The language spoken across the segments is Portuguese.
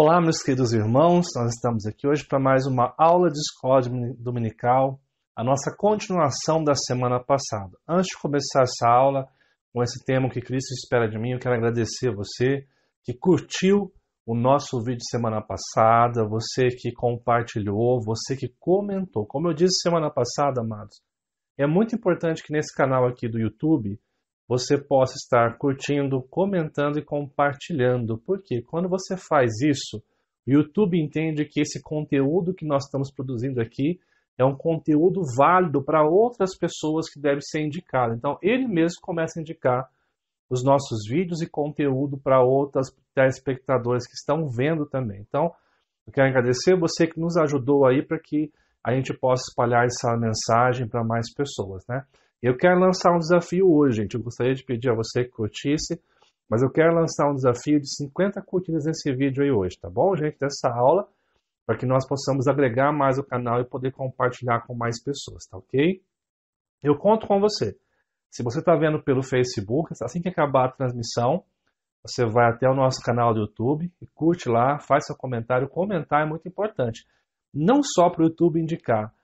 Olá, meus queridos irmãos, nós estamos aqui hoje para mais uma aula de escola dominical, a nossa continuação da semana passada. Antes de começar essa aula com esse tema que Cristo espera de mim, eu quero agradecer a você que curtiu o nosso vídeo semana passada, você que compartilhou, você que comentou. Como eu disse semana passada, amados, é muito importante que nesse canal aqui do YouTube você possa estar curtindo, comentando e compartilhando. Porque quando você faz isso, o YouTube entende que esse conteúdo que nós estamos produzindo aqui é um conteúdo válido para outras pessoas que deve ser indicado. Então, ele mesmo começa a indicar os nossos vídeos e conteúdo para outros telespectadores que estão vendo também. Então, eu quero agradecer você que nos ajudou aí para que a gente possa espalhar essa mensagem para mais pessoas, né? Eu quero lançar um desafio hoje, gente. Eu gostaria de pedir a você que curtisse, mas eu quero lançar um desafio de 50 curtidas nesse vídeo aí hoje, tá bom, gente? Dessa aula, para que nós possamos agregar mais o canal e poder compartilhar com mais pessoas, tá ok? Eu conto com você. Se você está vendo pelo Facebook, assim que acabar a transmissão, você vai até o nosso canal do YouTube e curte lá, faz seu comentário. Comentar é muito importante. Não só para o YouTube indicar,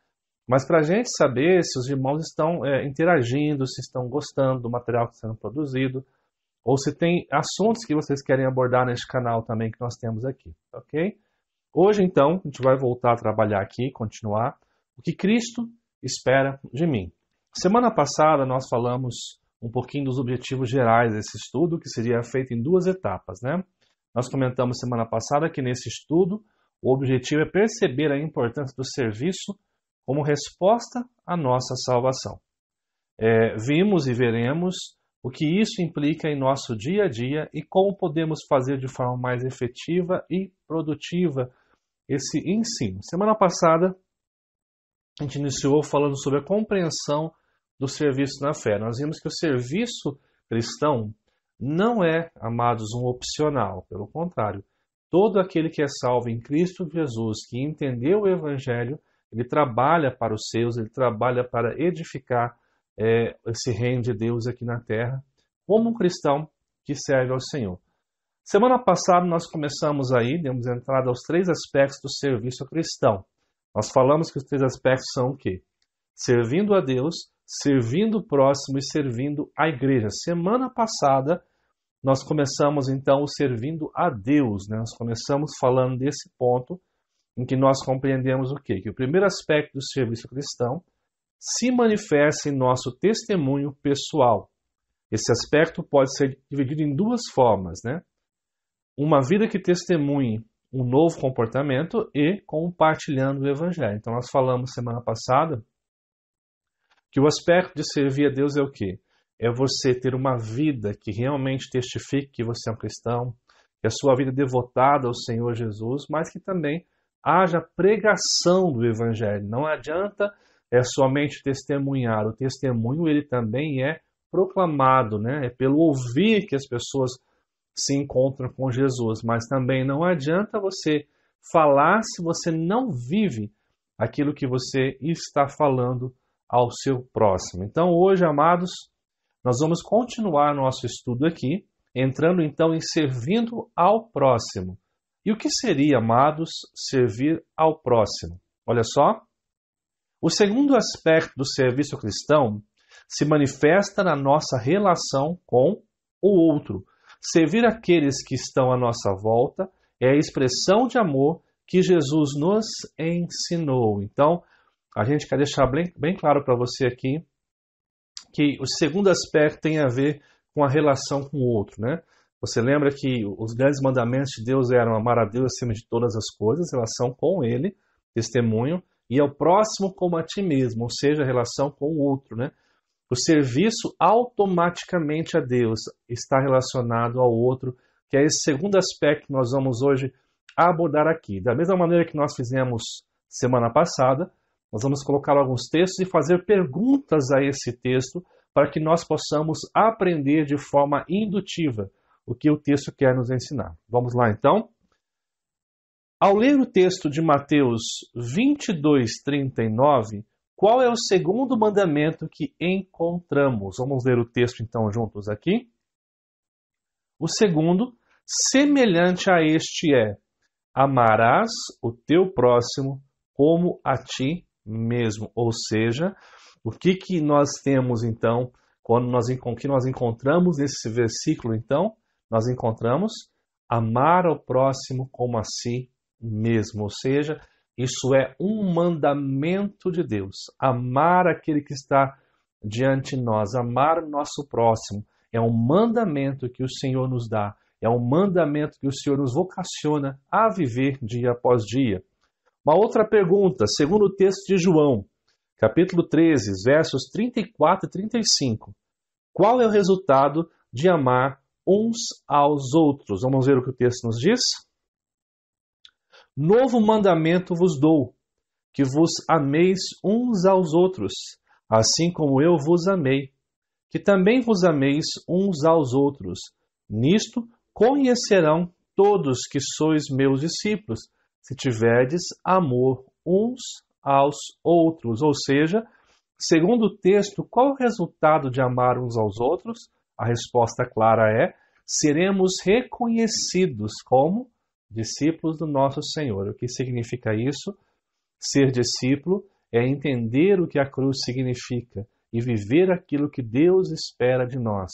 mas para a gente saber se os irmãos estão interagindo, se estão gostando do material que está sendo produzido, ou se tem assuntos que vocês querem abordar neste canal também que nós temos aqui, ok? Hoje, então, a gente vai voltar a trabalhar aqui, continuar, o que Cristo espera de mim. Semana passada nós falamos um pouquinho dos objetivos gerais desse estudo, que seria feito em 2 etapas, né? Nós comentamos semana passada que nesse estudo o objetivo é perceber a importância do serviço como resposta à nossa salvação. Vimos e veremos o que isso implica em nosso dia a dia e como podemos fazer de forma mais efetiva e produtiva esse ensino. Semana passada, a gente iniciou falando sobre a compreensão do serviço na fé. Nós vimos que o serviço cristão não é, amados, um opcional. Pelo contrário, todo aquele que é salvo em Cristo Jesus, que entendeu o Evangelho, ele trabalha para os seus, ele trabalha para edificar esse reino de Deus aqui na terra, como um cristão que serve ao Senhor. Semana passada nós começamos aí, demos entrada aos 3 aspectos do serviço cristão. Nós falamos que os 3 aspectos são o quê? Servindo a Deus, servindo o próximo e servindo a igreja. Semana passada nós começamos então o servindo a Deus, né? Nós começamos falando desse ponto em que nós compreendemos o quê? Que o primeiro aspecto do serviço cristão se manifesta em nosso testemunho pessoal. Esse aspecto pode ser dividido em 2 formas, né? Uma vida que testemunhe um novo comportamento e compartilhando o Evangelho. Então nós falamos semana passada que o aspecto de servir a Deus é o quê? É você ter uma vida que realmente testifique que você é um cristão, que a sua vida é devotada ao Senhor Jesus, mas que também haja pregação do Evangelho. Não adianta somente testemunhar. O testemunho ele também é proclamado, né? É pelo ouvir que as pessoas se encontram com Jesus. Mas também não adianta você falar se você não vive aquilo que você está falando ao seu próximo. Então hoje, amados, nós vamos continuar nosso estudo aqui, entrando então em servindo ao próximo. E o que seria, amados, servir ao próximo? Olha só. O segundo aspecto do serviço cristão se manifesta na nossa relação com o outro. Servir aqueles que estão à nossa volta é a expressão de amor que Jesus nos ensinou. Então, a gente quer deixar bem claro para você aqui que o segundo aspecto tem a ver com a relação com o outro, né? Você lembra que os grandes mandamentos de Deus eram amar a Deus acima de todas as coisas, relação com Ele, testemunho, e ao próximo como a ti mesmo, ou seja, a relação com o outro, né? O serviço automaticamente a Deus está relacionado ao outro, que é esse segundo aspecto que nós vamos hoje abordar aqui. Da mesma maneira que nós fizemos semana passada, nós vamos colocar alguns textos e fazer perguntas a esse texto para que nós possamos aprender de forma indutiva o que o texto quer nos ensinar. Vamos lá então? Ao ler o texto de Mateus 22:39, qual é o segundo mandamento que encontramos? Vamos ler o texto então juntos aqui. O segundo, semelhante a este é: amarás o teu próximo como a ti mesmo. Ou seja, o que nós temos então, que nós encontramos nesse versículo então? Nós encontramos amar ao próximo como a si mesmo. Ou seja, isso é um mandamento de Deus. Amar aquele que está diante de nós, amar o nosso próximo. É um mandamento que o Senhor nos dá. É um mandamento que o Senhor nos vocaciona a viver dia após dia. Uma outra pergunta, segundo o texto de João, capítulo 13, versos 34 e 35. Qual é o resultado de amar uns aos outros? Vamos ver o que o texto nos diz? Novo mandamento vos dou, que vos ameis uns aos outros, assim como eu vos amei, que também vos ameis uns aos outros. Nisto conhecerão todos que sois meus discípulos, se tiverdes amor uns aos outros. Ou seja, segundo o texto, qual é o resultado de amar uns aos outros? A resposta clara é: seremos reconhecidos como discípulos do nosso Senhor. O que significa isso? Ser discípulo é entender o que a cruz significa e viver aquilo que Deus espera de nós.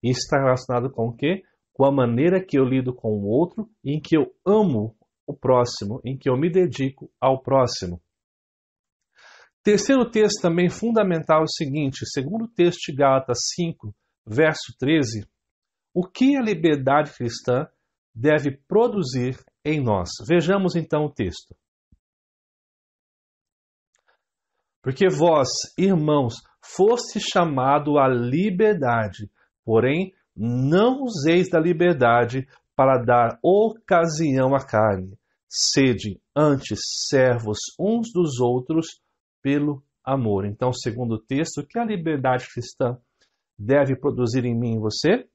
Isso está relacionado com o quê? Com a maneira que eu lido com o outro, em que eu amo o próximo, em que eu me dedico ao próximo. Terceiro texto também fundamental é o seguinte, segundo o texto de Gálatas 5, verso 13, o que a liberdade cristã deve produzir em nós? Vejamos então o texto. Porque vós, irmãos, foste chamado à liberdade, porém não useis da liberdade para dar ocasião à carne. Sede antes servos uns dos outros pelo amor. Então, segundo o texto, o que a liberdade cristã deve produzir em mim e você?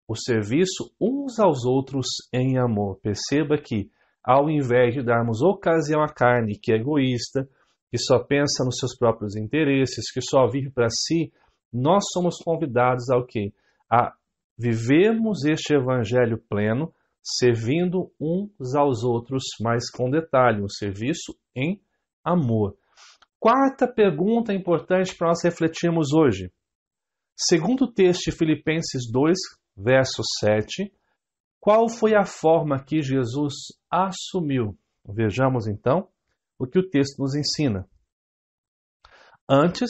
O serviço uns aos outros em amor. Perceba que, ao invés de darmos ocasião à carne, que é egoísta, que só pensa nos seus próprios interesses, que só vive para si, nós somos convidados ao quê? A vivermos este evangelho pleno, servindo uns aos outros, mas com detalhe, um serviço em amor. Quarta pergunta importante para nós refletirmos hoje. Segundo o texto de Filipenses 2, verso 7, qual foi a forma que Jesus assumiu? Vejamos então o que o texto nos ensina. Antes,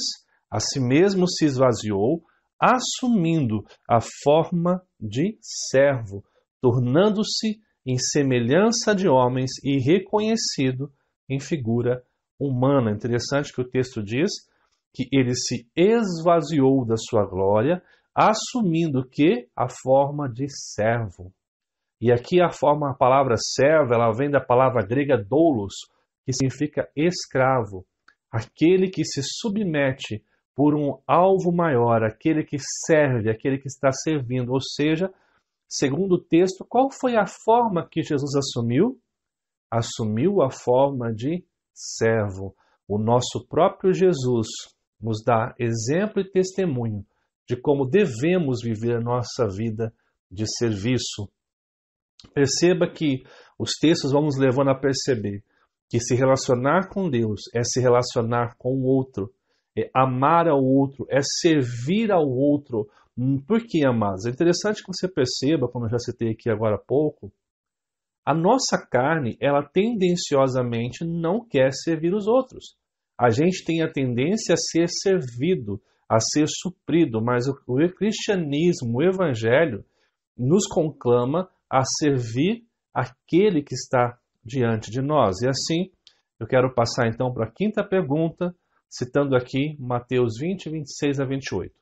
a si mesmo se esvaziou, assumindo a forma de servo, tornando-se em semelhança de homens e reconhecido em figura humana. Interessante que o texto diz que ele se esvaziou da sua glória, assumindo que a forma de servo. E aqui a palavra servo, ela vem da palavra grega doulos, que significa escravo, aquele que se submete por um alvo maior, aquele que serve, aquele que está servindo. Ou seja, segundo o texto, qual foi a forma que Jesus assumiu? Assumiu a forma de servo. O nosso próprio Jesus nos dá exemplo e testemunho de como devemos viver a nossa vida de serviço. Perceba que os textos vão nos levando a perceber que se relacionar com Deus é se relacionar com o outro, é amar ao outro, é servir ao outro. Por que, amados? É interessante que você perceba, como eu já citei aqui agora há pouco, a nossa carne, ela tendenciosamente não quer servir os outros. A gente tem a tendência a ser servido, a ser suprido, mas o cristianismo, o evangelho, nos conclama a servir aquele que está diante de nós. E assim, eu quero passar então para a quinta pergunta, citando aqui Mateus 20, 26 a 28.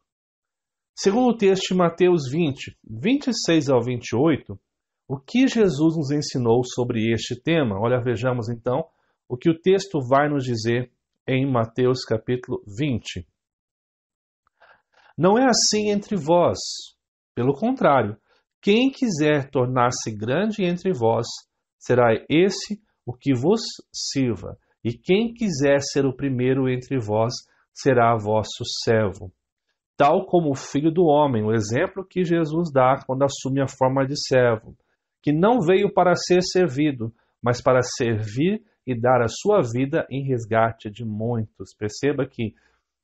Segundo o texto de Mateus 20, 26 ao 28, o que Jesus nos ensinou sobre este tema? Olha, vejamos então o que o texto vai nos dizer em Mateus capítulo 20. Não é assim entre vós. Pelo contrário, quem quiser tornar-se grande entre vós, será esse o que vos sirva. E quem quiser ser o primeiro entre vós, será vosso servo. Tal como o Filho do Homem, o exemplo que Jesus dá quando assume a forma de servo, que não veio para ser servido, mas para servir e dar a sua vida em resgate de muitos. Perceba que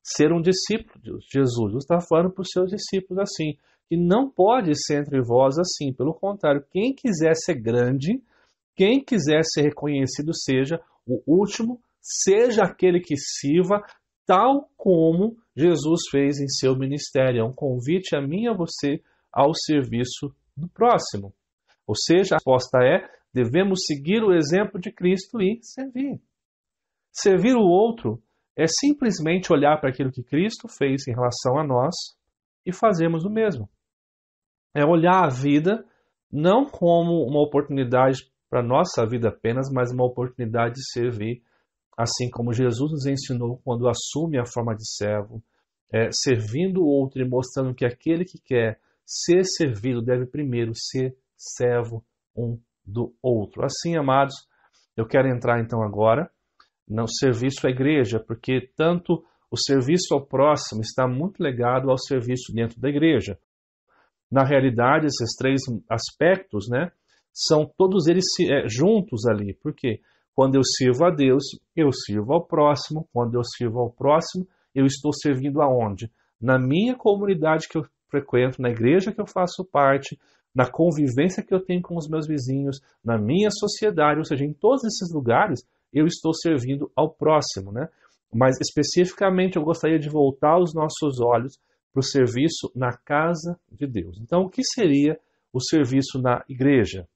ser um discípulo de Jesus está falando para os seus discípulos assim, que não pode ser entre vós assim. Pelo contrário, quem quiser ser grande, quem quiser ser reconhecido, seja o último, seja aquele que sirva, tal como Jesus fez em seu ministério. É um convite a mim e a você ao serviço do próximo. Ou seja, a resposta é: devemos seguir o exemplo de Cristo e servir. Servir o outro é simplesmente olhar para aquilo que Cristo fez em relação a nós e fazermos o mesmo. É olhar a vida não como uma oportunidade para a nossa vida apenas, mas uma oportunidade de servir, assim como Jesus nos ensinou quando assume a forma de servo, servindo o outro e mostrando que aquele que quer ser servido deve primeiro ser servo um do outro. Assim, amados, eu quero entrar então agora no serviço à igreja, porque tanto o serviço ao próximo está muito ligado ao serviço dentro da igreja. Na realidade, esses três aspectos, são todos eles juntos ali. Por quê? Quando eu sirvo a Deus, eu sirvo ao próximo. Quando eu sirvo ao próximo, eu estou servindo aonde? Na minha comunidade que eu frequento, na igreja que eu faço parte, na convivência que eu tenho com os meus vizinhos, na minha sociedade, ou seja, em todos esses lugares, eu estou servindo ao próximo, Mas especificamente eu gostaria de voltar os nossos olhos para o serviço na casa de Deus. Então, o que seria o serviço na igreja?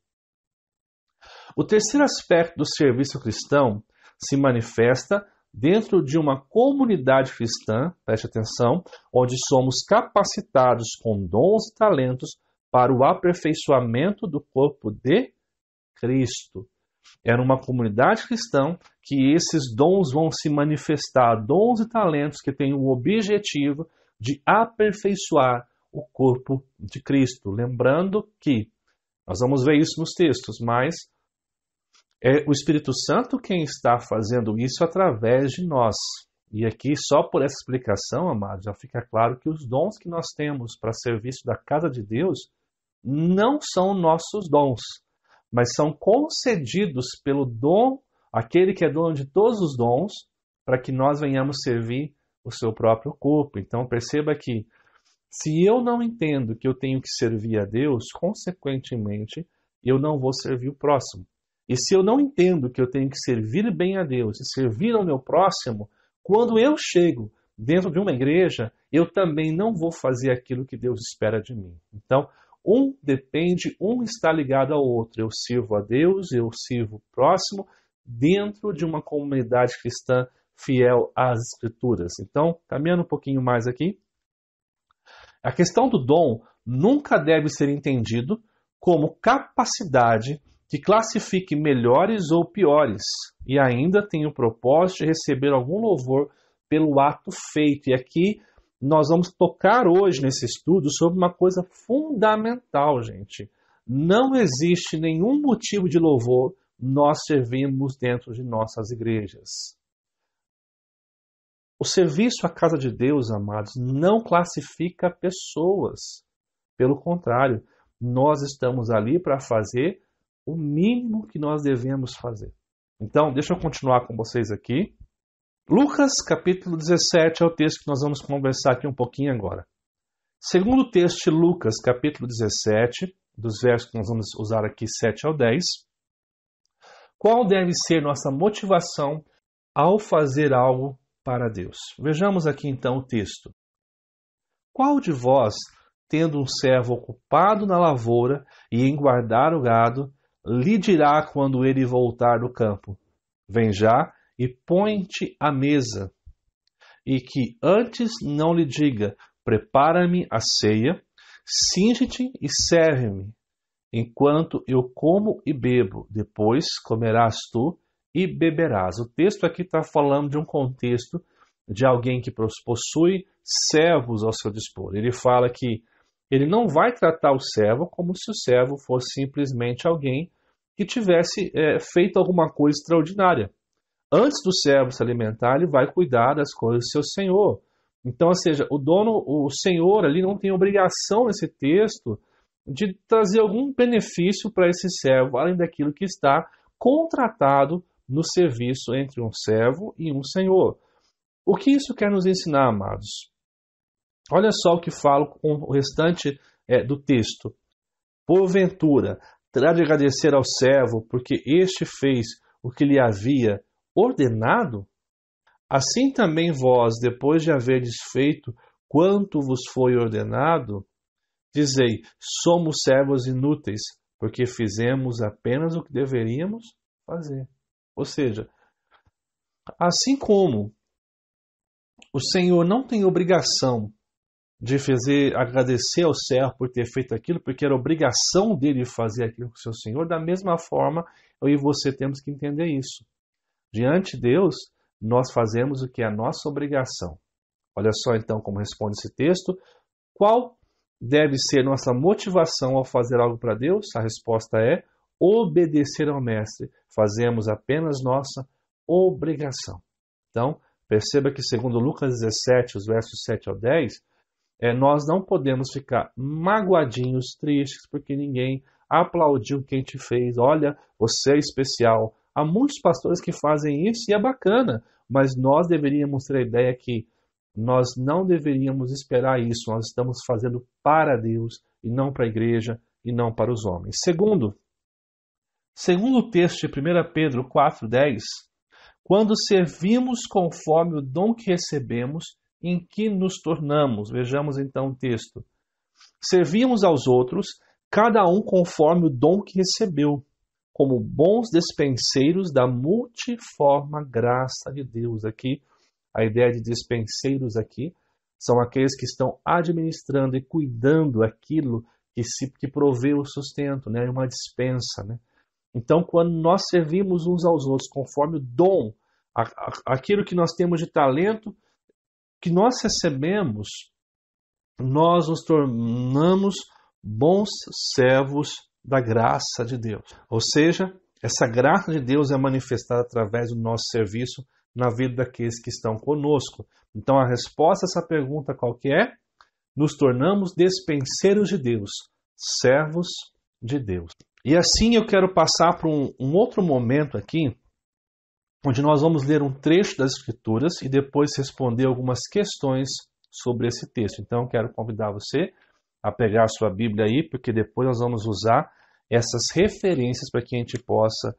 O terceiro aspecto do serviço cristão se manifesta dentro de uma comunidade cristã, preste atenção, onde somos capacitados com dons e talentos para o aperfeiçoamento do corpo de Cristo. É numa comunidade cristã que esses dons vão se manifestar, dons e talentos que têm o objetivo de aperfeiçoar o corpo de Cristo. Lembrando que, nós vamos ver isso nos textos, mas é o Espírito Santo quem está fazendo isso através de nós. E aqui, só por essa explicação, amados, já fica claro que os dons que nós temos para serviço da casa de Deus não são nossos dons, mas são concedidos pelo dom, aquele que é dono de todos os dons, para que nós venhamos servir o seu próprio corpo. Então perceba que, se eu não entendo que eu tenho que servir a Deus, consequentemente, eu não vou servir o próximo. E se eu não entendo que eu tenho que servir bem a Deus e servir ao meu próximo, quando eu chego dentro de uma igreja, eu também não vou fazer aquilo que Deus espera de mim. Então, um depende, um está ligado ao outro. Eu sirvo a Deus, eu sirvo o próximo, dentro de uma comunidade cristã fiel às Escrituras. Então, caminhando um pouquinho mais aqui, a questão do dom nunca deve ser entendido como capacidade que classifique melhores ou piores, e ainda tem o propósito de receber algum louvor pelo ato feito. E aqui nós vamos tocar hoje nesse estudo sobre uma coisa fundamental, gente. Não existe nenhum motivo de louvor nós servimos dentro de nossas igrejas. O serviço à casa de Deus, amados, não classifica pessoas. Pelo contrário, nós estamos ali para fazer o mínimo que nós devemos fazer. Então, deixa eu continuar com vocês aqui. Lucas, capítulo 17, é o texto que nós vamos conversar aqui um pouquinho agora. Segundo o texto de Lucas, capítulo 17, dos versos que nós vamos usar aqui, 7 ao 10, qual deve ser nossa motivação ao fazer algo para Deus? Vejamos aqui então o texto. Qual de vós, tendo um servo ocupado na lavoura e em guardar o gado, lhe dirá quando ele voltar do campo: vem já e põe-te à mesa, e que antes não lhe diga: prepara-me a ceia, cinge-te e serve-me, enquanto eu como e bebo, depois comerás tu e beberás. O texto aqui está falando de um contexto de alguém que possui servos ao seu dispor. Ele fala que ele não vai tratar o servo como se o servo fosse simplesmente alguém que tivesse feito alguma coisa extraordinária. Antes do servo se alimentar, ele vai cuidar das coisas do seu senhor. Então, ou seja, o senhor ali não tem obrigação nesse texto de trazer algum benefício para esse servo, além daquilo que está contratado no serviço entre um servo e um senhor. O que isso quer nos ensinar, amados? Olha só o que falo com o restante do texto. Porventura, terá de agradecer ao servo, porque este fez o que lhe havia ordenado? Assim também vós, depois de haverdes feito quanto vos foi ordenado, dizei, somos servos inúteis, porque fizemos apenas o que deveríamos fazer. Ou seja, assim como o Senhor não tem obrigação de agradecer ao servo por ter feito aquilo, porque era obrigação dele fazer aquilo com o seu Senhor, da mesma forma, eu e você temos que entender isso. Diante de Deus, nós fazemos o que é a nossa obrigação. Olha só então como responde esse texto. Qual deve ser nossa motivação ao fazer algo para Deus? A resposta é obedecer ao Mestre. Fazemos apenas nossa obrigação. Então, perceba que segundo Lucas 17, os versos 7 ao 10, nós não podemos ficar magoadinhos, tristes, porque ninguém aplaudiu o que a gente fez. Olha, você é especial. Há muitos pastores que fazem isso e é bacana, mas nós deveríamos ter a ideia que nós não deveríamos esperar isso. Nós estamos fazendo para Deus e não para a igreja e não para os homens. Segundo o texto de 1 Pedro 4,10, quando servimos conforme o dom que recebemos, em que nos tornamos. Vejamos então o texto. Servimos aos outros, cada um conforme o dom que recebeu, como bons despenseiros da multiforme graça de Deus. Aqui, a ideia de despenseiros aqui são aqueles que estão administrando e cuidando aquilo que provê o sustento, né? Uma dispensa, né? Então, quando nós servimos uns aos outros conforme o dom, aquilo que nós temos de talento, que nós recebemos, nós nos tornamos bons servos da graça de Deus. Ou seja, essa graça de Deus é manifestada através do nosso serviço na vida daqueles que estão conosco. Então a resposta a essa pergunta qual que é? Nos tornamos despenseiros de Deus, servos de Deus. E assim eu quero passar para um outro momento aqui, onde nós vamos ler um trecho das Escrituras e depois responder algumas questões sobre esse texto. Então, quero convidar você a pegar a sua Bíblia aí, porque depois nós vamos usar essas referências para que a gente possa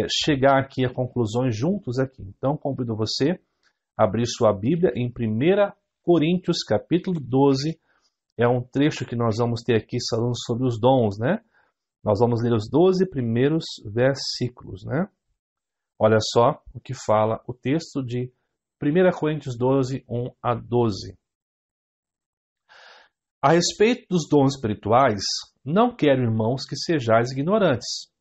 chegar aqui a conclusões juntos aqui. Então, convido você a abrir sua Bíblia em 1 Coríntios, capítulo 12. É um trecho que nós vamos ter aqui falando sobre os dons, né? Nós vamos ler os 12 primeiros versículos, né? Olha só o que fala o texto de 1 Coríntios 12, 1 a 12. A respeito dos dons espirituais, não quero, irmãos, que sejais ignorantes.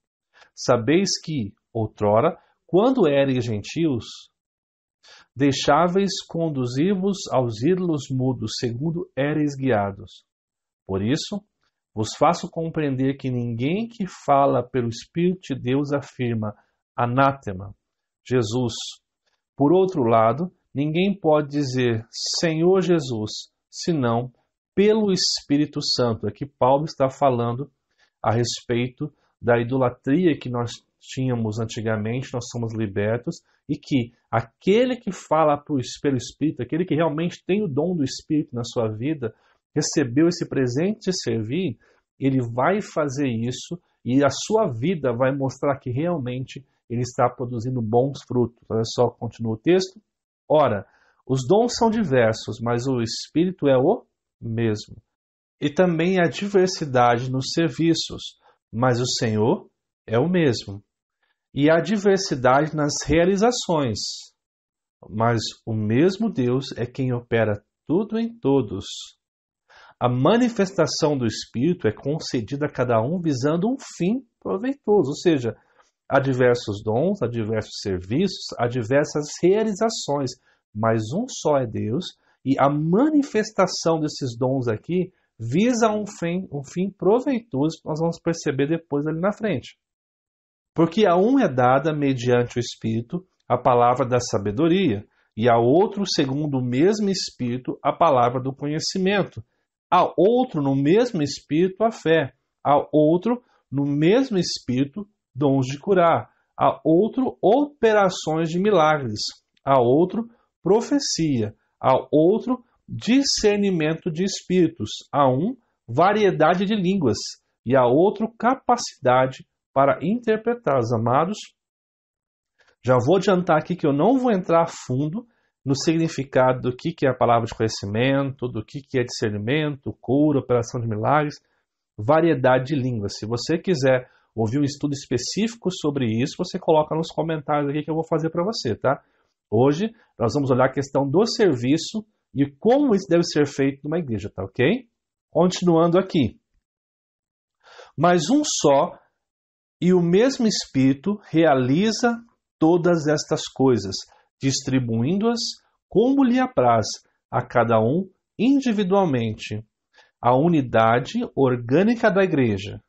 Sabeis que, outrora, quando éreis gentios, deixáveis conduzir-vos aos ídolos mudos, segundo éreis guiados. Por isso, vos faço compreender que ninguém que fala pelo Espírito de Deus afirma anátema, Jesus. Por outro lado, ninguém pode dizer Senhor Jesus, senão pelo Espírito Santo. Aqui Paulo está falando a respeito da idolatria que nós tínhamos antigamente, nós somos libertos, e que aquele que fala pelo Espírito, aquele que realmente tem o dom do Espírito na sua vida, recebeu esse presente de servir, ele vai fazer isso e a sua vida vai mostrar que realmente ele está produzindo bons frutos. Olha só, continua o texto. Ora, os dons são diversos, mas o Espírito é o mesmo. E também há diversidade nos serviços, mas o Senhor é o mesmo. E há diversidade nas realizações, mas o mesmo Deus é quem opera tudo em todos. A manifestação do Espírito é concedida a cada um visando um fim proveitoso, ou seja, há diversos dons, há diversos serviços, há diversas realizações, mas um só é Deus, e a manifestação desses dons aqui visa um fim proveitoso, que nós vamos perceber depois ali na frente. Porque a um é dada, mediante o Espírito, a palavra da sabedoria, e a outro, segundo o mesmo Espírito, a palavra do conhecimento. A outro, no mesmo Espírito, a fé. Há outro, no mesmo Espírito, dons de curar. Há outro, operações de milagres. Há outro, profecia. Há outro, discernimento de espíritos. Há um, variedade de línguas. E há outro, capacidade para interpretar. Os amados, já vou adiantar aqui que eu não vou entrar a fundo no significado do que é a palavra de conhecimento, do que é discernimento, cura, operação de milagres, variedade de línguas. Se você quiser ouvir um estudo específico sobre isso, você coloca nos comentários aqui que eu vou fazer para você, tá? Hoje nós vamos olhar a questão do serviço e como isso deve ser feito numa igreja, tá ok? Continuando aqui. Mas um só e o mesmo Espírito realiza todas estas coisas, distribuindo-as como lhe apraz a cada um individualmente, a unidade orgânica da igreja.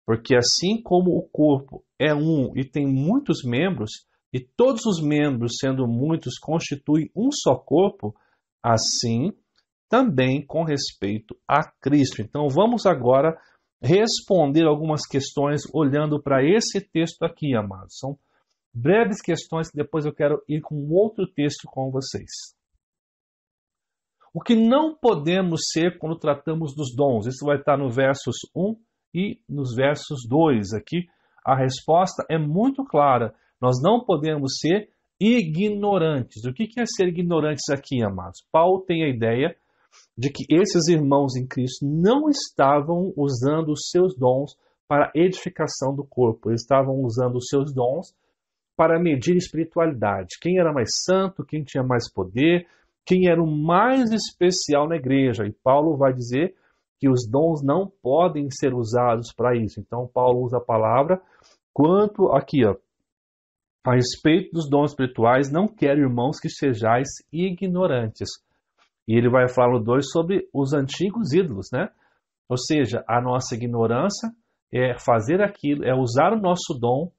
Porque assim como o corpo é um e tem muitos membros, e todos os membros, sendo muitos, constituem um só corpo, assim também com respeito a Cristo. Então vamos agora responder algumas questões olhando para esse texto aqui, amados. São breves questões que depois eu quero ir com outro texto com vocês. O que não podemos ser quando tratamos dos dons? Isso vai estar no versos 1 e nos versos 2 aqui. A resposta é muito clara. Nós não podemos ser ignorantes. O que é ser ignorantes aqui, amados? Paulo tem a ideia de que esses irmãos em Cristo não estavam usando os seus dons para a edificação do corpo. Eles estavam usando os seus dons para medir espiritualidade. Quem era mais santo, quem tinha mais poder, quem era o mais especial na igreja. E Paulo vai dizer que os dons não podem ser usados para isso. Então Paulo usa a palavra quanto aqui, ó, a respeito dos dons espirituais, não quero, irmãos, que sejais ignorantes. E ele vai falar no 2 sobre os antigos ídolos, né? Ou seja, a nossa ignorância é fazer aquilo, é usar o nosso dom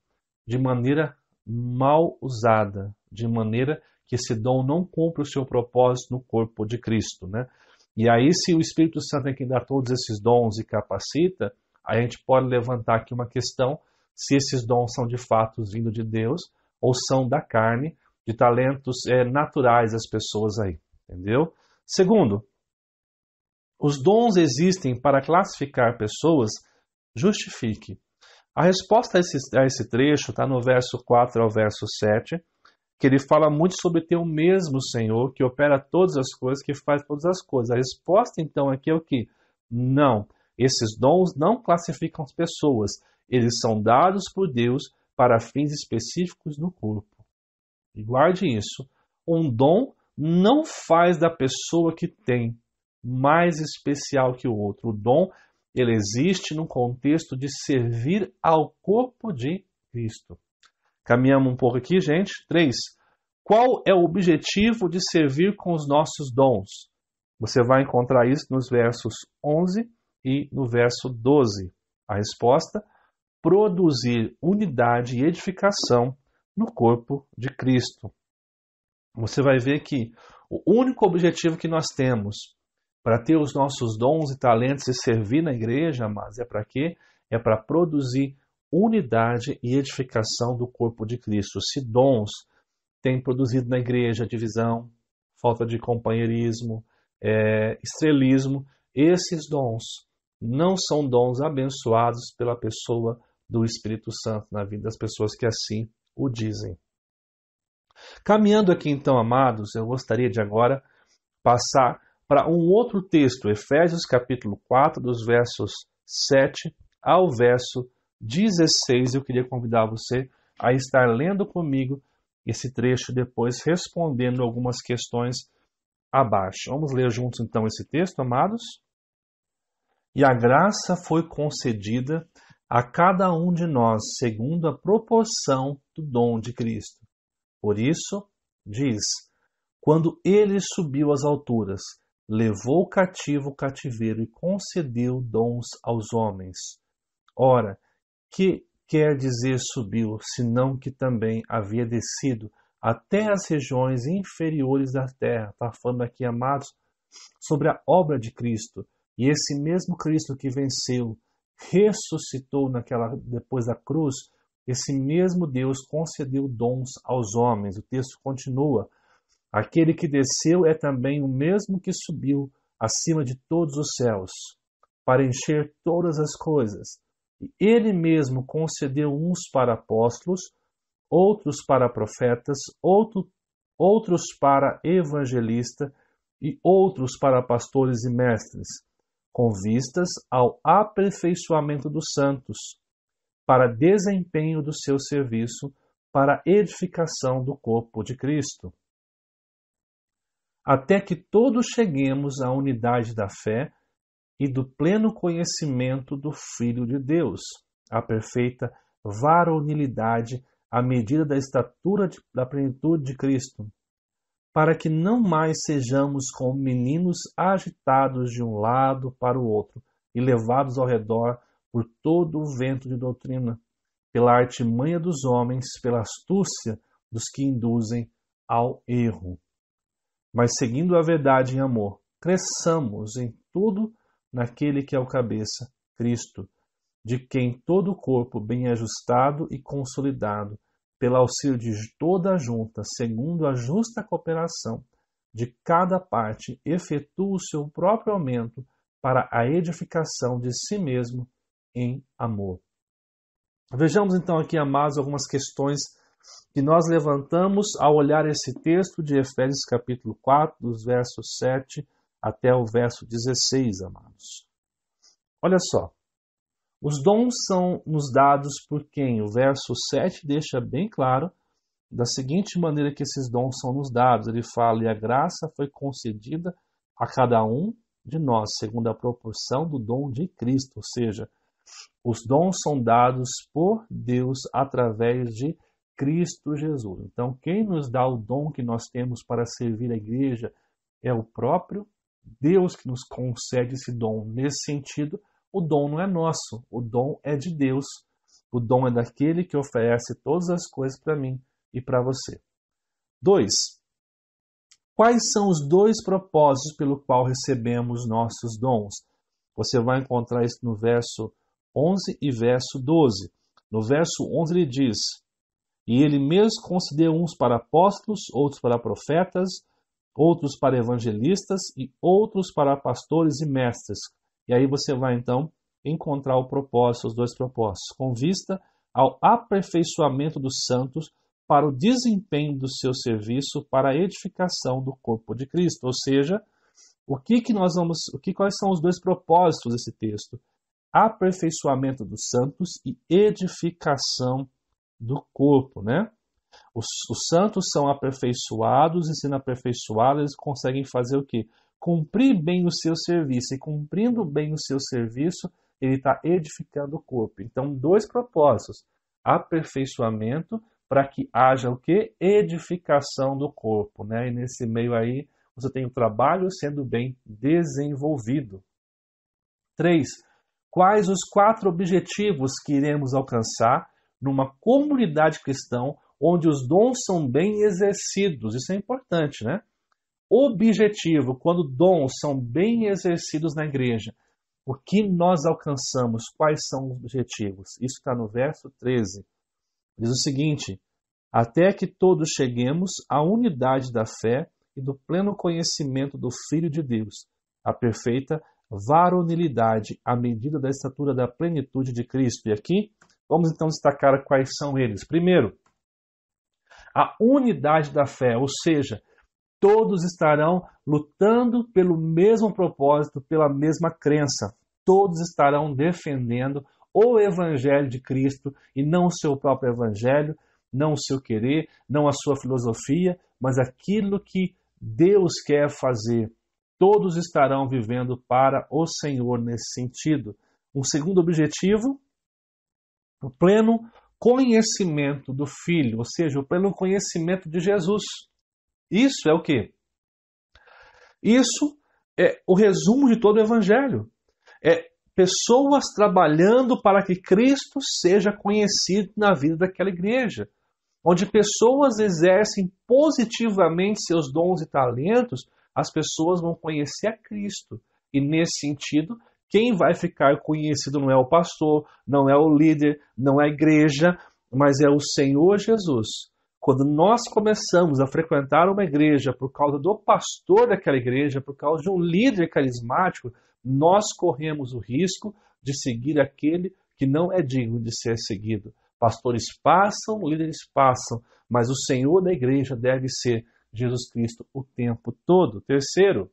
de maneira mal usada, de maneira que esse dom não cumpre o seu propósito no corpo de Cristo, né? E aí, se o Espírito Santo é quem dá todos esses dons e capacita, a gente pode levantar aqui uma questão se esses dons são de fato vindo de Deus ou são da carne, de talentos naturais das pessoas aí, entendeu? Segundo, os dons existem para classificar pessoas? Justifique. A resposta a esse trecho está no verso 4 ao verso 7, que ele fala muito sobre ter o mesmo Senhor, que opera todas as coisas, que faz todas as coisas. A resposta, então, aqui é o que? Não. Esses dons não classificam as pessoas. Eles são dados por Deus para fins específicos no corpo. E guarde isso. Um dom não faz da pessoa que tem mais especial que o outro. O dom, ele existe no contexto de servir ao corpo de Cristo. Caminhamos um pouco aqui, gente. 3. Qual é o objetivo de servir com os nossos dons? Você vai encontrar isso nos versos 11 e no verso 12. A resposta: produzir unidade e edificação no corpo de Cristo. Você vai ver que o único objetivo que nós temos para ter os nossos dons e talentos e servir na igreja, mas é para quê? É para produzir unidade e edificação do corpo de Cristo. Se dons têm produzido na igreja divisão, falta de companheirismo, estrelismo, esses dons não são dons abençoados pela pessoa do Espírito Santo na vida das pessoas que assim o dizem. Caminhando aqui então, amados, eu gostaria de agora passar para um outro texto, Efésios capítulo 4, dos versos 7 ao verso 16. Eu queria convidar você a estar lendo comigo esse trecho, depois respondendo algumas questões abaixo. Vamos ler juntos então esse texto, amados? E a graça foi concedida a cada um de nós, segundo a proporção do dom de Cristo. Por isso, diz, quando ele subiu às alturas, levou cativo o cativeiro e concedeu dons aos homens. Ora, que quer dizer subiu, senão que também havia descido até as regiões inferiores da terra? Está falando aqui, amados, sobre a obra de Cristo. E esse mesmo Cristo que venceu ressuscitou depois da cruz, esse mesmo Deus concedeu dons aos homens. O texto continua: aquele que desceu é também o mesmo que subiu acima de todos os céus, para encher todas as coisas. E ele mesmo concedeu uns para apóstolos, outros para profetas, outros para evangelistas e outros para pastores e mestres, com vistas ao aperfeiçoamento dos santos, para desempenho do seu serviço, para edificação do corpo de Cristo, até que todos cheguemos à unidade da fé e do pleno conhecimento do Filho de Deus, à perfeita varonilidade, à medida da estatura da plenitude de Cristo, para que não mais sejamos como meninos agitados de um lado para o outro e levados ao redor por todo o vento de doutrina, pela artimanha dos homens, pela astúcia dos que induzem ao erro. Mas seguindo a verdade em amor, cresçamos em tudo naquele que é o cabeça, Cristo, de quem todo o corpo, bem ajustado e consolidado, pelo auxílio de toda a junta, segundo a justa cooperação de cada parte, efetua o seu próprio aumento para a edificação de si mesmo em amor. Vejamos então aqui, amados, algumas questões que nós levantamos ao olhar esse texto de Efésios capítulo 4, dos versos 7 até o verso 16, amados. Olha só. Os dons são nos dados por quem? O verso 7 deixa bem claro da seguinte maneira que esses dons são nos dados. Ele fala: e a graça foi concedida a cada um de nós, segundo a proporção do dom de Cristo. Ou seja, os dons são dados por Deus através de Cristo Jesus. Então, quem nos dá o dom que nós temos para servir a igreja é o próprio Deus que nos concede esse dom. Nesse sentido, o dom não é nosso, o dom é de Deus. O dom é daquele que oferece todas as coisas para mim e para você. 2. Quais são os dois propósitos pelo qual recebemos nossos dons? Você vai encontrar isso no verso 11 e verso 12. No verso 11 ele diz: e ele mesmo concedeu uns para apóstolos, outros para profetas, outros para evangelistas e outros para pastores e mestres. E aí você vai então encontrar o propósito, os dois propósitos, com vista ao aperfeiçoamento dos santos para o desempenho do seu serviço para a edificação do corpo de Cristo. Ou seja, quais são os dois propósitos desse texto? Aperfeiçoamento dos santos e edificação do corpo, né? Os santos são aperfeiçoados e, sendo aperfeiçoados, eles conseguem fazer o quê? Cumprir bem o seu serviço. E cumprindo bem o seu serviço, ele está edificando o corpo. Então, dois propósitos. Aperfeiçoamento para que haja o quê? Edificação do corpo, né? E nesse meio aí, você tem o trabalho sendo bem desenvolvido. 3. Quais os 4 objetivos que iremos alcançar numa comunidade cristã onde os dons são bem exercidos? Isso é importante, né? Objetivo, quando dons são bem exercidos na igreja, o que nós alcançamos? Quais são os objetivos? Isso está no verso 13. Diz o seguinte: até que todos cheguemos à unidade da fé e do pleno conhecimento do Filho de Deus, a perfeita varonilidade, à medida da estatura da plenitude de Cristo. E aqui, vamos então destacar quais são eles. Primeiro, a unidade da fé, ou seja, todos estarão lutando pelo mesmo propósito, pela mesma crença. Todos estarão defendendo o Evangelho de Cristo e não o seu próprio Evangelho, não o seu querer, não a sua filosofia, mas aquilo que Deus quer fazer. Todos estarão vivendo para o Senhor nesse sentido. Um segundo objetivo, o pleno conhecimento do Filho, ou seja, o pleno conhecimento de Jesus. Isso é o quê? Isso é o resumo de todo o Evangelho. É pessoas trabalhando para que Cristo seja conhecido na vida daquela igreja, onde pessoas exercem positivamente seus dons e talentos, as pessoas vão conhecer a Cristo. E nesse sentido, Quem vai ficar conhecido não é o pastor, não é o líder, não é a igreja, mas é o Senhor Jesus. Quando nós começamos a frequentar uma igreja por causa do pastor daquela igreja, por causa de um líder carismático, nós corremos o risco de seguir aquele que não é digno de ser seguido. Pastores passam, líderes passam, mas o Senhor da igreja deve ser Jesus Cristo o tempo todo. Terceiro,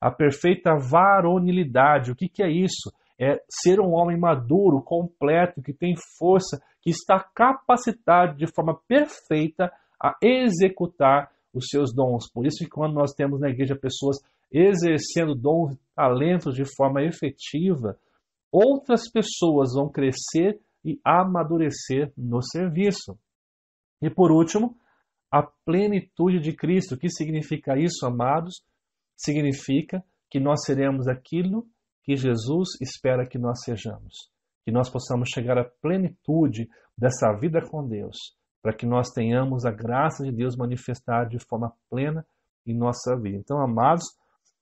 a perfeita varonilidade. O que é isso? É ser um homem maduro, completo, que tem força, que está capacitado de forma perfeita a executar os seus dons. Por isso que quando nós temos na igreja pessoas exercendo dons e talentos de forma efetiva, outras pessoas vão crescer e amadurecer no serviço. E por último, a plenitude de Cristo. O que significa isso, amados? Significa que nós seremos aquilo que Jesus espera que nós sejamos. Que nós possamos chegar à plenitude dessa vida com Deus, para que nós tenhamos a graça de Deus manifestada de forma plena em nossa vida. Então, amados,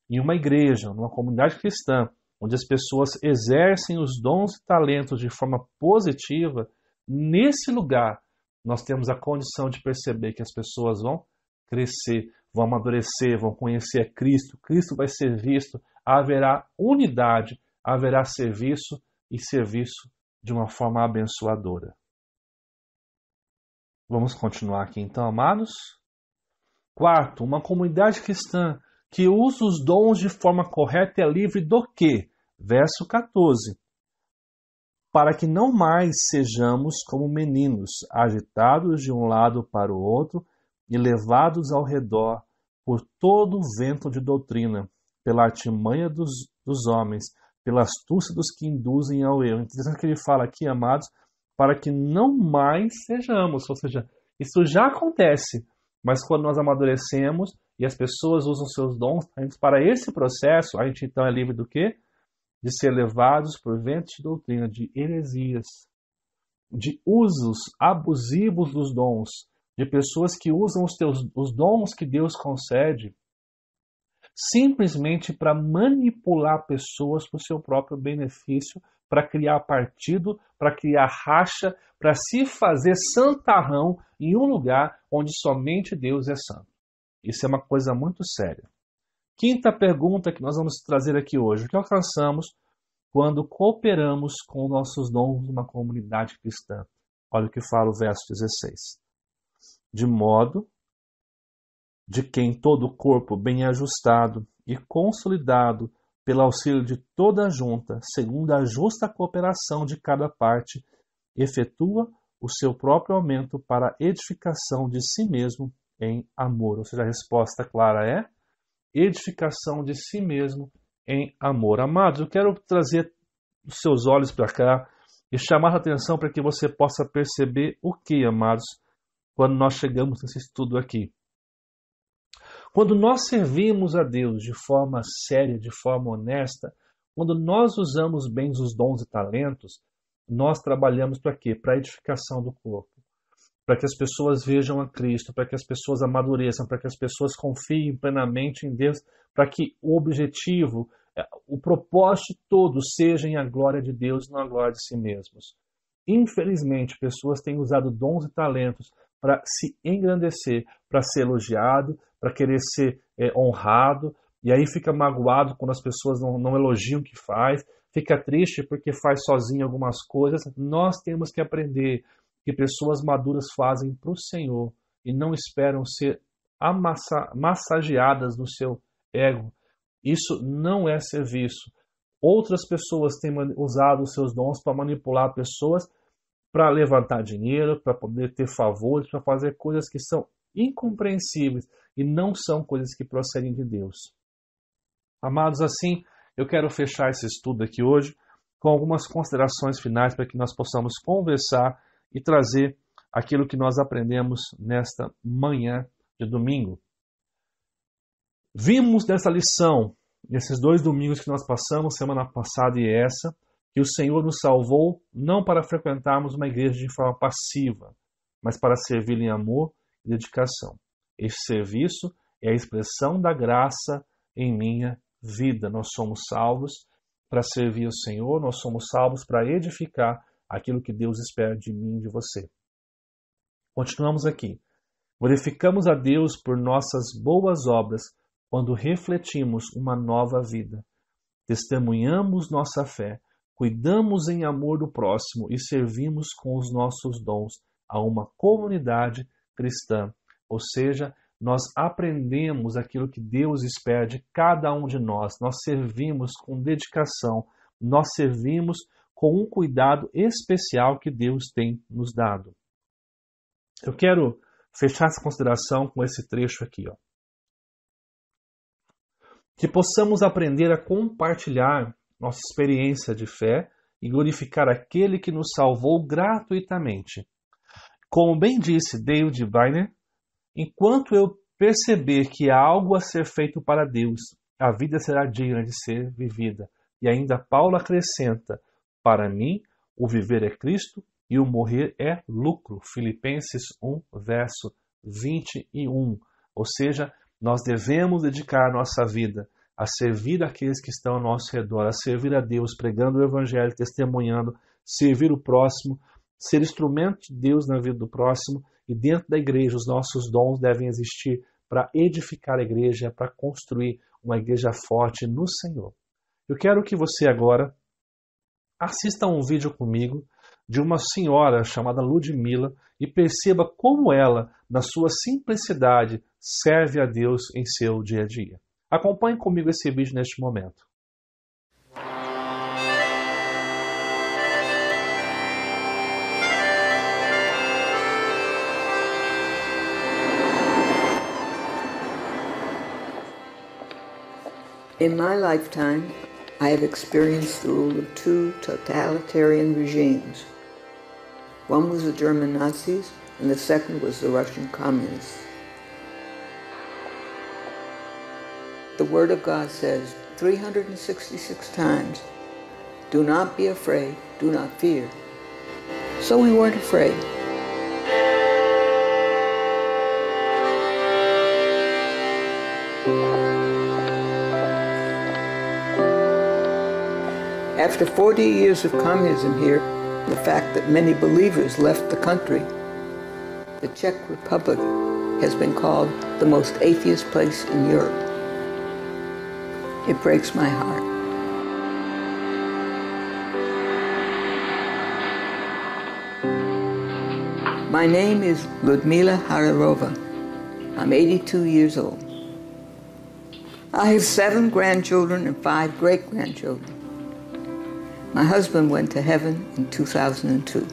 em uma igreja, numa comunidade cristã, onde as pessoas exercem os dons e talentos de forma positiva, nesse lugar nós temos a condição de perceber que as pessoas vão crescer, vão amadurecer, vão conhecer a Cristo, Cristo vai ser visto, haverá unidade, haverá serviço e serviço de uma forma abençoadora. Vamos continuar aqui então, amados. Quarto, uma comunidade cristã que usa os dons de forma correta é livre do quê? Verso 14. Para que não mais sejamos como meninos, agitados de um lado para o outro e levados ao redor por todo o vento de doutrina, pela artimanha dos homens, pela astúcia dos que induzem ao erro. Interessante que ele fala aqui, amados, para que não mais sejamos. Ou seja, isso já acontece, mas quando nós amadurecemos e as pessoas usam seus dons, para esse processo, a gente então é livre do quê? De ser levados por ventos de doutrina, de heresias, de usos abusivos dos dons, de pessoas que usam os dons que Deus concede simplesmente para manipular pessoas para o seu próprio benefício, para criar partido, para criar racha, para se fazer santarrão em um lugar onde somente Deus é santo. Isso é uma coisa muito séria. Quinta pergunta que nós vamos trazer aqui hoje. O que alcançamos quando cooperamos com nossos dons numa comunidade cristã? Olha o que fala o verso 16. De modo de que em todo o corpo bem ajustado e consolidado pelo auxílio de toda a junta, segundo a justa cooperação de cada parte, efetua o seu próprio aumento para a edificação de si mesmo em amor. Ou seja, a resposta clara é edificação de si mesmo em amor. Amados, eu quero trazer os seus olhos para cá e chamar a atenção para que você possa perceber o que, amados, quando nós chegamos nesse estudo aqui. Quando nós servimos a Deus de forma séria, de forma honesta, quando nós usamos bem os dons e talentos, nós trabalhamos para quê? Para a edificação do corpo. Para que as pessoas vejam a Cristo, para que as pessoas amadureçam, para que as pessoas confiem plenamente em Deus, para que o objetivo, o propósito todo seja em a glória de Deus e não a glória de si mesmos. Infelizmente, pessoas têm usado dons e talentos para se engrandecer, para ser elogiado, para querer ser honrado, e aí fica magoado quando as pessoas não elogiam o que faz, fica triste porque faz sozinho algumas coisas. Nós temos que aprender que pessoas maduras fazem para o Senhor e não esperam ser massageadas no seu ego. Isso não é serviço. Outras pessoas têm usado os seus dons para manipular pessoas, para levantar dinheiro, para poder ter favores, para fazer coisas que são incompreensíveis e não são coisas que procedem de Deus. Amados, assim, eu quero fechar esse estudo aqui hoje com algumas considerações finais para que nós possamos conversar e trazer aquilo que nós aprendemos nesta manhã de domingo. Vimos nessa lição, nesses 2 domingos que nós passamos, semana passada e essa, que o Senhor nos salvou não para frequentarmos uma igreja de forma passiva, mas para servi-lo em amor e dedicação. Este serviço é a expressão da graça em minha vida. Nós somos salvos para servir o Senhor, nós somos salvos para edificar aquilo que Deus espera de mim e de você. Continuamos aqui. Glorificamos a Deus por nossas boas obras quando refletimos uma nova vida. Testemunhamos nossa fé, cuidamos em amor do próximo e servimos com os nossos dons a uma comunidade cristã. Ou seja, nós aprendemos aquilo que Deus espera de cada um de nós. Nós servimos com dedicação, nós servimos com um cuidado especial que Deus tem nos dado. Eu quero fechar essa consideração com esse trecho aqui, ó. Que possamos aprender a compartilhar nossa experiência de fé e glorificar aquele que nos salvou gratuitamente. Como bem disse David Weiner, enquanto eu perceber que há algo a ser feito para Deus, a vida será digna de ser vivida. E ainda Paulo acrescenta, para mim, o viver é Cristo e o morrer é lucro. Filipenses 1, verso 21. Ou seja, nós devemos dedicar a nossa vida a servir aqueles que estão ao nosso redor, a servir a Deus, pregando o Evangelho, testemunhando, servir o próximo, ser instrumento de Deus na vida do próximo. E dentro da igreja, os nossos dons devem existir para edificar a igreja, para construir uma igreja forte no Senhor. Eu quero que você agora assista a um vídeo comigo de uma senhora chamada Ludmila e perceba como ela, na sua simplicidade, serve a Deus em seu dia a dia. Acompanhe comigo esse vídeo neste momento. In my lifetime, I have experienced the rule of two totalitarian regimes. One was the German Nazis, and the second was the Russian communists. The Word of God says 366 times, do not be afraid, do not fear. So we weren't afraid. After 40 years of communism here, the fact that many believers left the country, the Czech Republic has been called the most atheist place in Europe. It breaks my heart. My name is Ludmila Hararova. I'm 82 years old. I have 7 grandchildren and 5 great-grandchildren. My husband went to heaven in 2002.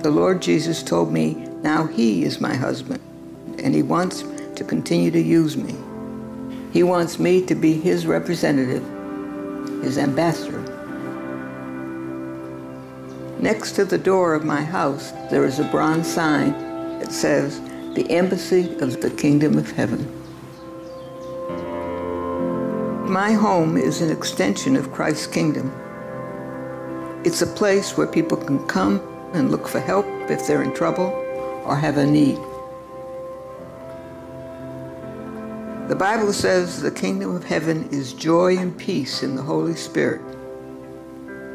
The Lord Jesus told me now He is my husband, and He wants to continue to use me. He wants me to be His representative, His ambassador. Next to the door of my house, there is a bronze sign that says, "The Embassy of the Kingdom of Heaven." My home is an extension of Christ's kingdom. It's a place where people can come and look for help if they're in trouble or have a need. The Bible says the kingdom of heaven is joy and peace in the Holy Spirit.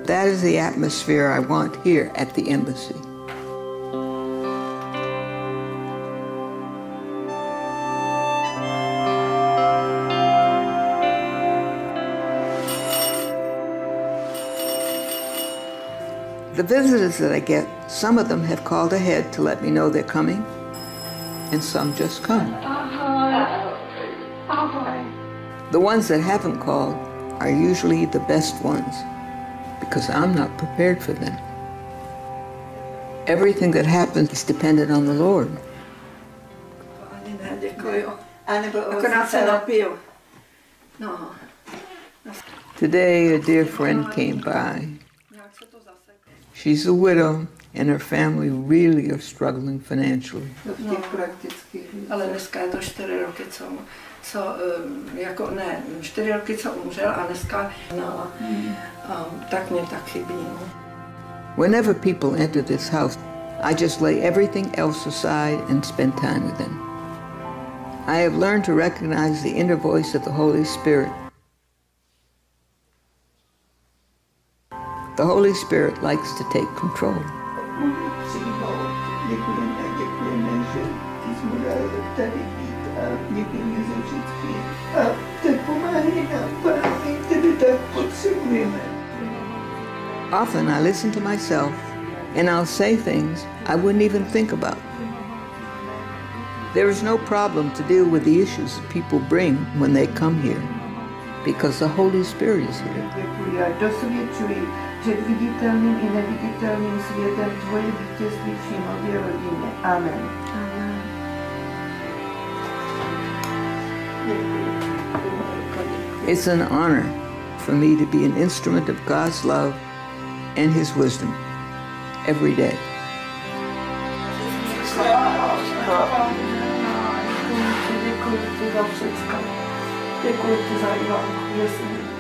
That is the atmosphere I want here at the embassy. The visitors that I get, some of them have called ahead to let me know they're coming, and some just come. The ones that haven't called are usually the best ones, because I'm not prepared for them. Everything that happens is dependent on the Lord. Today, a dear friend came by. She's a widow, and her family really are struggling financially. Ale dneska je to 4 roky, jako ne, 4 roky, co umřel, a dneska tak mě tak chybí. Whenever people enter this house, I just lay everything else aside and spend time with them. I have learned to recognize the inner voice of the Holy Spirit. The Holy Spirit likes to take control. Often I listen to myself and I'll say things I wouldn't even think about. There is no problem to deal with the issues that people bring when they come here, because the Holy Spirit is here. Amen. It's an honor for me to be an instrument of God's love and His wisdom every day.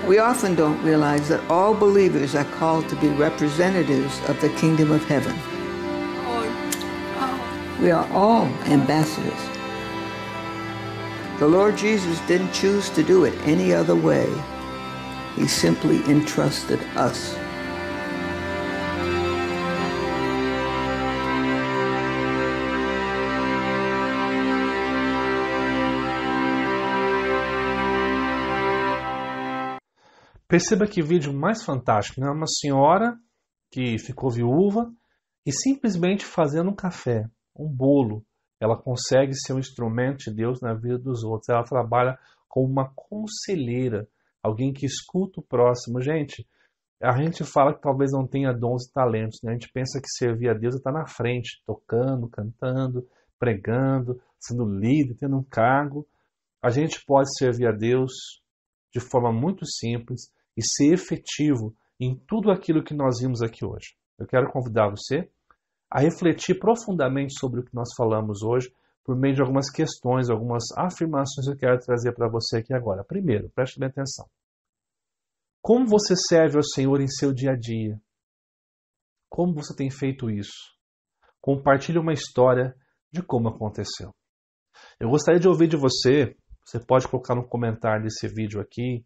We often don't realize that all believers are called to be representatives of the kingdom of heaven. We are all ambassadors. The Lord Jesus didn't choose to do it any other way. He simply entrusted us. Perceba que vídeo mais fantástico, né? Uma senhora que ficou viúva e simplesmente fazendo um café, um bolo, ela consegue ser um instrumento de Deus na vida dos outros. Ela trabalha como uma conselheira, alguém que escuta o próximo. Gente, a gente fala que talvez não tenha dons e talentos, né? A gente pensa que servir a Deus é estar na frente, tocando, cantando, pregando, sendo líder, tendo um cargo. A gente pode servir a Deus de forma muito simples e ser efetivo em tudo aquilo que nós vimos aqui hoje. Eu quero convidar você a refletir profundamente sobre o que nós falamos hoje por meio de algumas questões, algumas afirmações que eu quero trazer para você aqui agora. Primeiro, preste bem atenção. Como você serve ao Senhor em seu dia a dia? Como você tem feito isso? Compartilhe uma história de como aconteceu. Eu gostaria de ouvir de você. Você pode colocar no comentário desse vídeo aqui.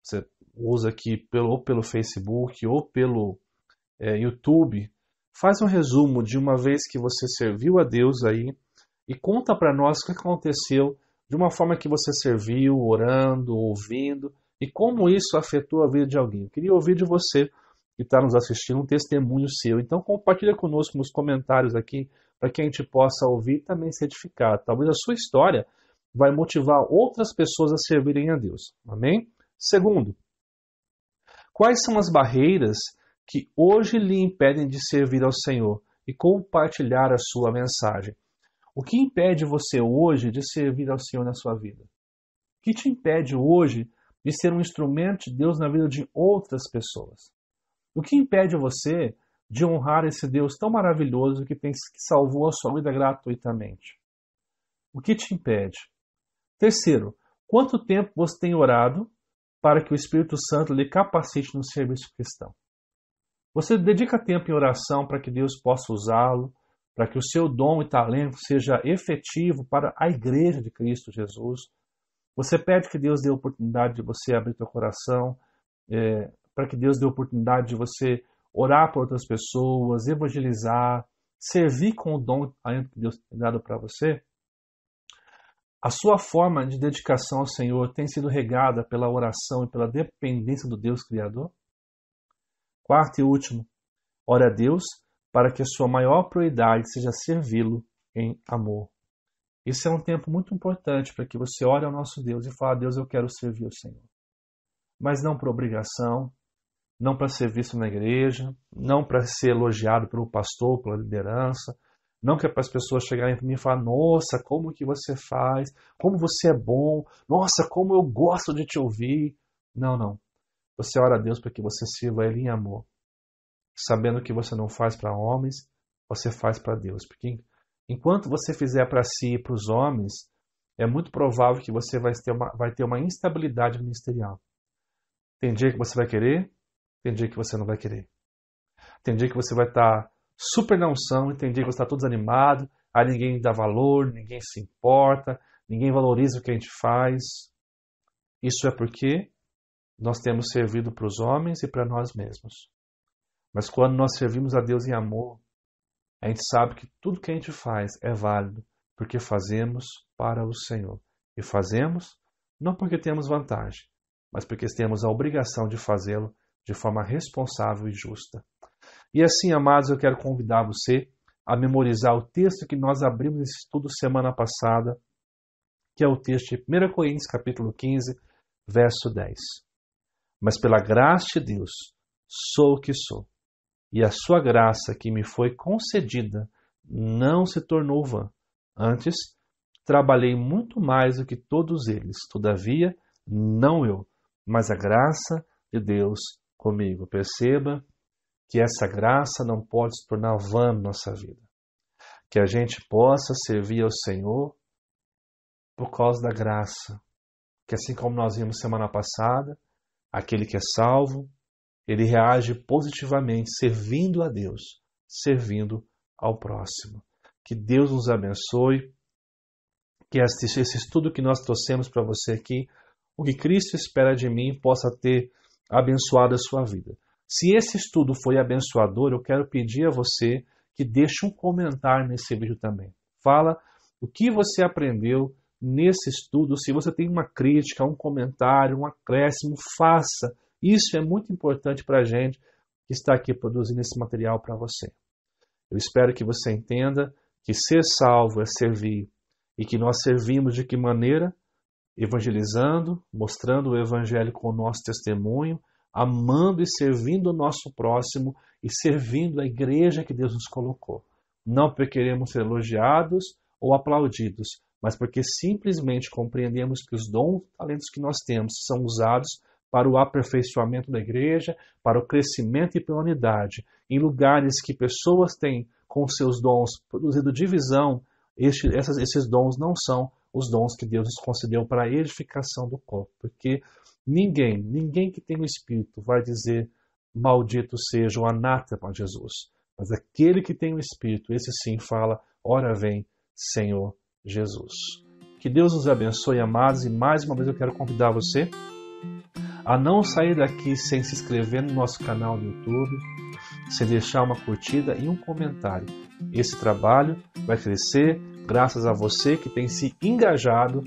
Você usa aqui ou pelo Facebook ou pelo YouTube. Faz um resumo de uma vez que você serviu a Deus aí e conta para nós o que aconteceu de uma forma que você serviu, orando, ouvindo e como isso afetou a vida de alguém. Eu queria ouvir de você que está nos assistindo um testemunho seu. Então compartilha conosco nos comentários aqui para que a gente possa ouvir e também se edificar. Talvez a sua história vai motivar outras pessoas a servirem a Deus. Amém? Segundo, quais são as barreiras que hoje lhe impedem de servir ao Senhor e compartilhar a sua mensagem? O que impede você hoje de servir ao Senhor na sua vida? O que te impede hoje de ser um instrumento de Deus na vida de outras pessoas? O que impede você de honrar esse Deus tão maravilhoso que salvou a sua vida gratuitamente? O que te impede? Terceiro, quanto tempo você tem orado para que o Espírito Santo lhe capacite no serviço cristão? Você dedica tempo em oração para que Deus possa usá-lo, para que o seu dom e talento seja efetivo para a Igreja de Cristo Jesus? Você pede que Deus dê a oportunidade de você abrir seu coração, para que Deus dê a oportunidade de você orar por outras pessoas, evangelizar, servir com o dom e talento que Deus tem dado para você? A sua forma de dedicação ao Senhor tem sido regada pela oração e pela dependência do Deus Criador? Quarto e último, ore a Deus para que a sua maior prioridade seja servi-lo em amor. Isso é um tempo muito importante para que você ore ao nosso Deus e fale: Deus, eu quero servir o Senhor. Mas não por obrigação, não para ser visto na igreja, não para ser elogiado pelo pastor, pela liderança, não que é para as pessoas chegarem para mim e falar: nossa, como que você faz, como você é bom, nossa, como eu gosto de te ouvir. Não. Você ora a Deus para que você sirva a Ele em amor, sabendo que você não faz para homens, você faz para Deus. Porque enquanto você fizer para si e para os homens, é muito provável que você vai ter uma instabilidade ministerial. Tem dia que você vai querer, tem dia que você não vai querer. Tem dia que você vai estar super na unção, e tem dia que você está todo desanimado, aí ninguém dá valor, ninguém se importa, ninguém valoriza o que a gente faz. Isso é porque nós temos servido para os homens e para nós mesmos. Mas quando nós servimos a Deus em amor, a gente sabe que tudo que a gente faz é válido, porque fazemos para o Senhor. E fazemos não porque temos vantagem, mas porque temos a obrigação de fazê-lo de forma responsável e justa. E assim, amados, eu quero convidar você a memorizar o texto que nós abrimos nesse estudo semana passada, que é o texto de 1 Coríntios capítulo 15, verso 10. Mas pela graça de Deus, sou o que sou, e a sua graça que me foi concedida não se tornou vã. Antes, trabalhei muito mais do que todos eles. Todavia, não eu, mas a graça de Deus comigo. Perceba que essa graça não pode se tornar vã na nossa vida. Que a gente possa servir ao Senhor por causa da graça. Que assim como nós vimos semana passada, aquele que é salvo, ele reage positivamente, servindo a Deus, servindo ao próximo. Que Deus nos abençoe, que esse estudo que nós trouxemos para você aqui, o que Cristo espera de mim, possa ter abençoado a sua vida. Se esse estudo foi abençoador, eu quero pedir a você que deixe um comentário nesse vídeo também. Fala o que você aprendeu nesse estudo. Se você tem uma crítica, um comentário, um acréscimo, faça. Isso é muito importante para a gente que está aqui produzindo esse material para você. Eu espero que você entenda que ser salvo é servir e que nós servimos de que maneira? Evangelizando, mostrando o Evangelho com o nosso testemunho, amando e servindo o nosso próximo e servindo a igreja que Deus nos colocou. Não porque queremos ser elogiados ou aplaudidos, mas porque simplesmente compreendemos que os dons e talentos que nós temos são usados para o aperfeiçoamento da igreja, para o crescimento e pela unidade. Em lugares que pessoas têm com seus dons produzido divisão, esses dons não são os dons que Deus nos concedeu para a edificação do corpo. Porque ninguém que tem o Espírito vai dizer maldito seja o anátema de Jesus. Mas aquele que tem o Espírito, esse sim fala, ora vem, Senhor Jesus. Que Deus nos abençoe, amados, e mais uma vez eu quero convidar você a não sair daqui sem se inscrever no nosso canal do YouTube, sem deixar uma curtida e um comentário. Esse trabalho vai crescer graças a você que tem se engajado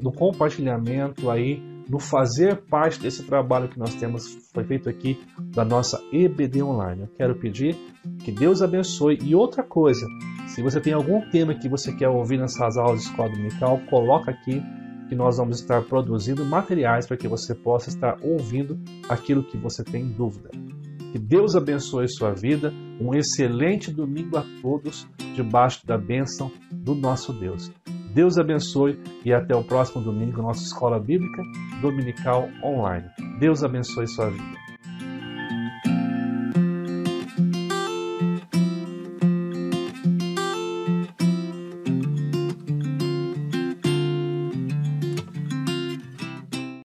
no compartilhamento aí, no fazer parte desse trabalho que nós temos foi feito aqui da nossa EBD Online. Eu quero pedir que Deus abençoe. E outra coisa, se você tem algum tema que você quer ouvir nessas aulas de escola dominical, coloca aqui que nós vamos estar produzindo materiais para que você possa estar ouvindo aquilo que você tem dúvida. Que Deus abençoe sua vida. Um excelente domingo a todos, debaixo da bênção do nosso Deus. Deus abençoe e até o próximo domingo, nossa Escola Bíblica Dominical Online. Deus abençoe sua vida.